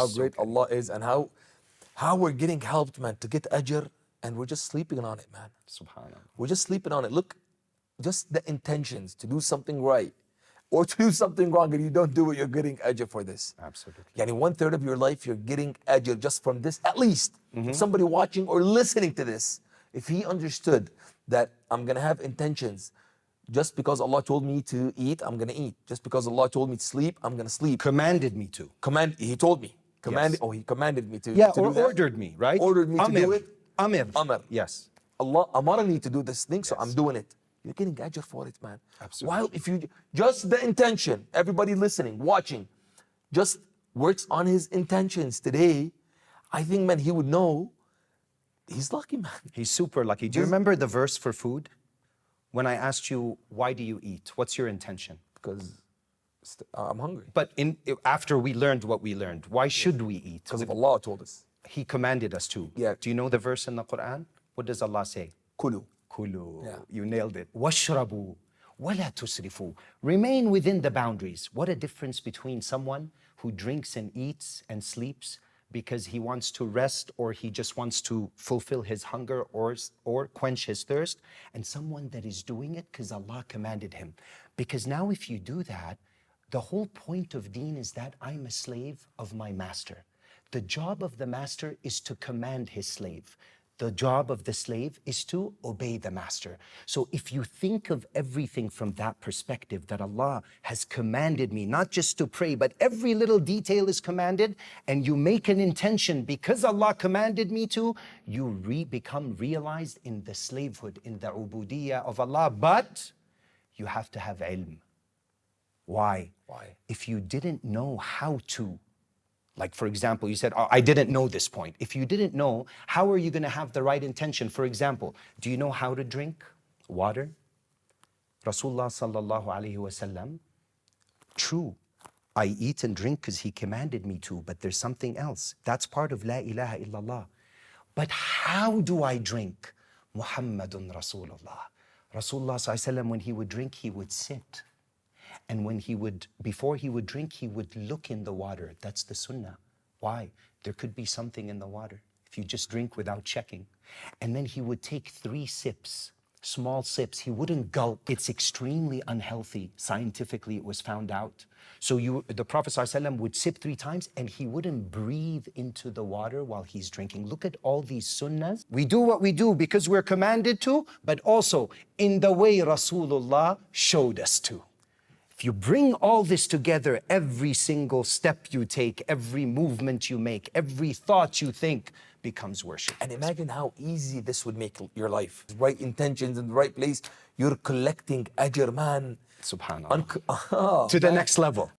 how great Allah is and how we're getting helped, man, to get ajr, and we're just sleeping on it, man. Subhanallah. We're just sleeping on it. Look, just the intentions to do something right or to do something wrong, and you don't do it, you're getting ajr for this. Absolutely. Yani 1/3 of your life, you're getting ajr just from this, at least. If somebody watching or listening to this, if he understood that I'm gonna have intentions, just because Allah told me to eat, I'm gonna eat. Just because Allah told me to sleep, I'm gonna sleep. Commanded me to. He told me. Commanded, Yes. He commanded me to. Yeah, to or do that. ordered me, right? Ordered me to do it. Amir. Amr. Yes. Allah amarani to do this thing, so Yes. I'm doing it. You're getting ajr for it, man. Absolutely. While if you, just the intention, everybody listening, watching, just works on his intentions today, I think, man, he would know he's lucky, man. He's super lucky. Do you remember the verse for food? When I asked you, why do you eat? What's your intention? Because I'm hungry. But after we learned what we learned, why should we eat? Because of Allah told us. He commanded us to. Yeah. Do you know the verse in the Quran? What does Allah say? Kulu. Kulu. Yeah. You nailed it. Washrabu. Wala tusrifu. Remain within the boundaries. What a difference between someone who drinks and eats and sleeps because he wants to rest or he just wants to fulfill his hunger or quench his thirst, and someone that is doing it because Allah commanded him. Because now if you do that, the whole point of deen is that I'm a slave of my master. The job of the master is to command his slave. The job of the slave is to obey the master. So if you think of everything from that perspective, that Allah has commanded me not just to pray, but every little detail is commanded, and you make an intention because Allah commanded me to, you become realized in the slavehood, in the ubudiyya of Allah. But you have to have ilm. Why? Why? If you didn't know how to, like for example, you said, oh, I didn't know this point. If you didn't know, how are you going to have the right intention? For example, do you know how to drink water? Rasulullah sallallahu alaihi wasallam, true, I eat and drink because he commanded me to, but there's something else. That's part of La ilaha illallah. But how do I drink? Muhammadun Rasulullah. Rasulullah sallallahu alaihi wasallam, when he would drink, he would sit. And before he would drink, he would look in the water. That's the sunnah. Why? There could be something in the water if you just drink without checking. And then he would take 3 sips, small sips. He wouldn't gulp. It's extremely unhealthy. Scientifically, it was found out. So the Prophet ﷺ would sip 3 times and he wouldn't breathe into the water while he's drinking. Look at all these sunnahs. We do what we do because we're commanded to, but also in the way Rasulullah showed us to. If you bring all this together, every single step you take, every movement you make, every thought you think becomes worship. And imagine how easy this would make your life. Right intentions in the right place, you're collecting ajr, man. Subhanallah. To the next level.